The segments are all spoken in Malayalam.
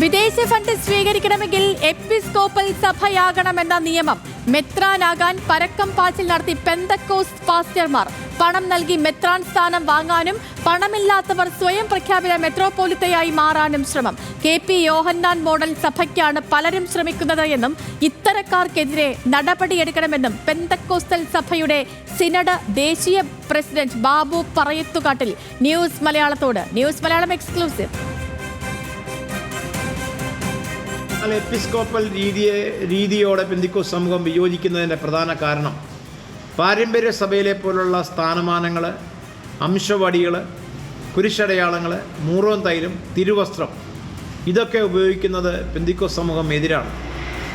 വിദേശ ഫണ്ട് സ്വീകരിക്കണമെങ്കിൽ എപ്പിസ്കോപ്പൽ സഭയാകണമെന്ന നിയമം. മെത്രാനാകാൻ പരക്കം പാച്ചിൽ നടത്തി പെന്തക്കോസ്റ്റ് പാസ്റ്റർമാർ. പണം നൽകി മെത്രാൻ സ്ഥാനം വാങ്ങാനും പണമില്ലാത്തവർ സ്വയം പ്രഖ്യാപിത മെത്രോപൊലിത്തയായി മാറാനും ശ്രമം. KP യോഹന്നാൻ മോഡൽ സഭയ്ക്കാണ് പലരും ശ്രമിക്കുന്നത് എന്നും ഇത്തരക്കാർക്കെതിരെ നടപടിയെടുക്കണമെന്നും പെന്തക്കോസ്റ്റൽ സഭയുടെ സിനഡ് ദേശീയ പ്രസിഡന്റ് ബാബു പറയത്തുകാട്ടിൽ ന്യൂസ് മലയാളത്തോട്. News Malayalam exclusive. എപ്പിസ്കോപ്പൽ രീതിയോടെ പെന്തിക്കോസ് സമൂഹം വിയോജിക്കുന്നതിൻ്റെ പ്രധാന കാരണം പാരമ്പര്യ സഭയിലെ പോലുള്ള സ്ഥാനമാനങ്ങൾ, അംശവടികൾ, കുരിശടയാളങ്ങൾ, മൂറോൻ തൈലം, തിരുവസ്ത്രം ഇതൊക്കെ ഉപയോഗിക്കുന്നത് പെന്തിക്കോസ് സമൂഹം എതിരാണ്.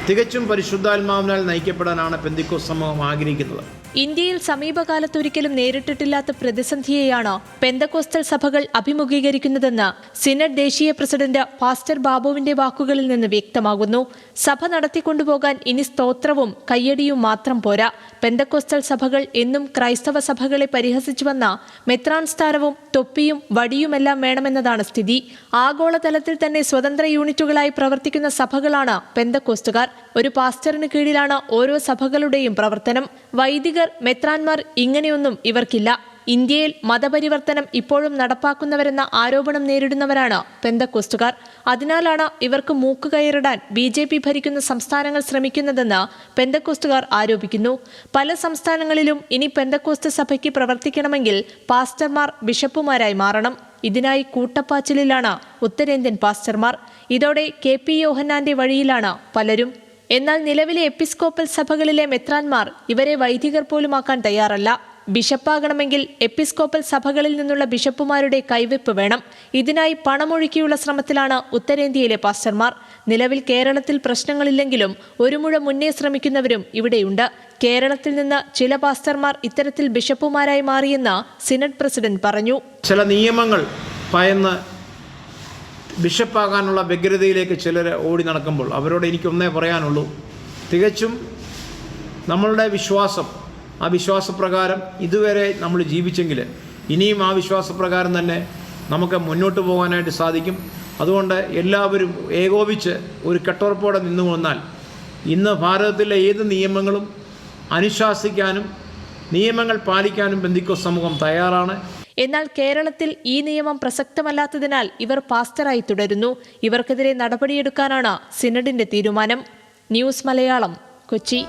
തികച്ചും പരിശുദ്ധാത്മാവിനാൽ നയിക്കപ്പെടാനാണ് പെന്തിക്കോസ് സമൂഹം ആഗ്രഹിക്കുന്നത്. ഇന്ത്യയിൽ സമീപകാലത്തൊരിക്കലും നേരിട്ടിട്ടില്ലാത്ത പ്രതിസന്ധിയെയാണ് പെന്തക്കോസ്റ്റൽ സഭകൾ അഭിമുഖീകരിക്കുന്നതെന്ന് സിനഡ് ദേശീയ പ്രസിഡന്റ് പാസ്റ്റർ ബാബുവിന്റെ വാക്കുകളിൽ നിന്ന് വ്യക്തമാകുന്നു. സഭ നടത്തിക്കൊണ്ടുപോകാൻ ഇനി സ്തോത്രവും കയ്യടിയും മാത്രം പോരാ. പെന്തക്കോസ്റ്റൽ സഭകൾ എന്നും ക്രൈസ്തവ സഭകളെ പരിഹസിച്ചുവന്ന മെത്രാൻ സ്ഥാനവും തൊപ്പിയും വടിയുമെല്ലാം വേണമെന്നതാണ് സ്ഥിതി. ആഗോളതലത്തിൽ തന്നെ സ്വതന്ത്ര യൂണിറ്റുകളായി പ്രവർത്തിക്കുന്ന സഭകളാണ് പെന്തക്കോസ്റ്റുകാർ. ഒരു പാസ്റ്ററിന് കീഴിലാണ് ഓരോ സഭകളുടെയും പ്രവർത്തനം. വൈദികർ, മെത്രാൻമാർ ഇങ്ങനെയൊന്നും ഇവർക്കില്ല. ഇന്ത്യയിൽ മതപരിവർത്തനം ഇപ്പോഴും നടപ്പാക്കുന്നവരെന്ന ആരോപണം നേരിടുന്നവരാണ് പെന്തക്കോസ്റ്റുകാർ. അതിനാലാണ് ഇവർക്ക് മൂക്കുകയറിടാൻ BJP ഭരിക്കുന്ന സംസ്ഥാനങ്ങൾ ശ്രമിക്കുന്നതെന്ന് പെന്തക്കോസ്റ്റുകാർ ആരോപിക്കുന്നു. പല സംസ്ഥാനങ്ങളിലും ഇനി പെന്തക്കോസ്റ്റ് സഭയ്ക്ക് പ്രവർത്തിക്കണമെങ്കിൽ പാസ്റ്റർമാർ ബിഷപ്പുമാരായി മാറണം. ഇതിനായി കൂട്ടപ്പാച്ചിലിലാണ് ഉത്തരേന്ത്യൻ പാസ്റ്റർമാർ. ഇതോടെ KP യോഹന്നാന്റെ വഴിയിലാണ് പലരും. എന്നാൽ നിലവിലെ എപ്പിസ്കോപ്പൽ സഭകളിലെ മെത്രാൻമാർ ഇവരെ വൈദികർ പോലുമാക്കാൻ തയ്യാറല്ല. ബിഷപ്പാകണമെങ്കിൽ എപ്പിസ്കോപ്പൽ സഭകളിൽ നിന്നുള്ള ബിഷപ്പുമാരുടെ കൈവെപ്പ് വേണം. ഇതിനായി പണമൊഴുക്കിയുള്ള ശ്രമത്തിലാണ് ഉത്തരേന്ത്യയിലെ പാസ്റ്റർമാർ. നിലവിൽ കേരളത്തിൽ പ്രശ്നങ്ങളില്ലെങ്കിലും ഒരു മുഴ മുന്നേ ശ്രമിക്കുന്നവരും ഇവിടെയുണ്ട്. കേരളത്തിൽ നിന്ന് ചില പാസ്റ്റർമാർ ഇത്തരത്തിൽ ബിഷപ്പുമാരായി മാറിയെന്ന് സിനഡ് പ്രസിഡന്റ് പറഞ്ഞു. ചില നിയമങ്ങൾ ഭയന്ന് ബിഷപ്പാകാനുള്ള വ്യഗ്രതയിലേക്ക് ചിലർ ഓടി നടക്കുമ്പോൾ അവരോട് എനിക്കൊന്നേ പറയാനുള്ളൂ. തികച്ചും നമ്മളുടെ വിശ്വാസം, ആ വിശ്വാസപ്രകാരം ഇതുവരെ നമ്മൾ ജീവിച്ചെങ്കിൽ ഇനിയും ആ വിശ്വാസപ്രകാരം തന്നെ നമുക്ക് മുന്നോട്ട് പോകാനായിട്ട് സാധിക്കും. അതുകൊണ്ട് എല്ലാവരും ഏകോപിച്ച് ഒരു കെട്ടുറപ്പോടെ നിന്നു വന്നാൽ ഇന്ന് ഭാരതത്തിലെ ഏത് നിയമങ്ങളും അനുശാസിക്കാനും നിയമങ്ങൾ പാലിക്കാനും പെന്തിക്കോസ് സമൂഹം തയ്യാറാണ്. എന്നാൽ കേരളത്തിൽ ഈ നിയമം പ്രസക്തമല്ലാത്തതിനാൽ ഇവർ പാസ്റ്ററായി തുടരുന്നു. ഇവർക്കെതിരെ നടപടിയെടുക്കാനാണ് സിനഡിന്റെ തീരുമാനം. ന്യൂസ് മലയാളം, കൊച്ചി.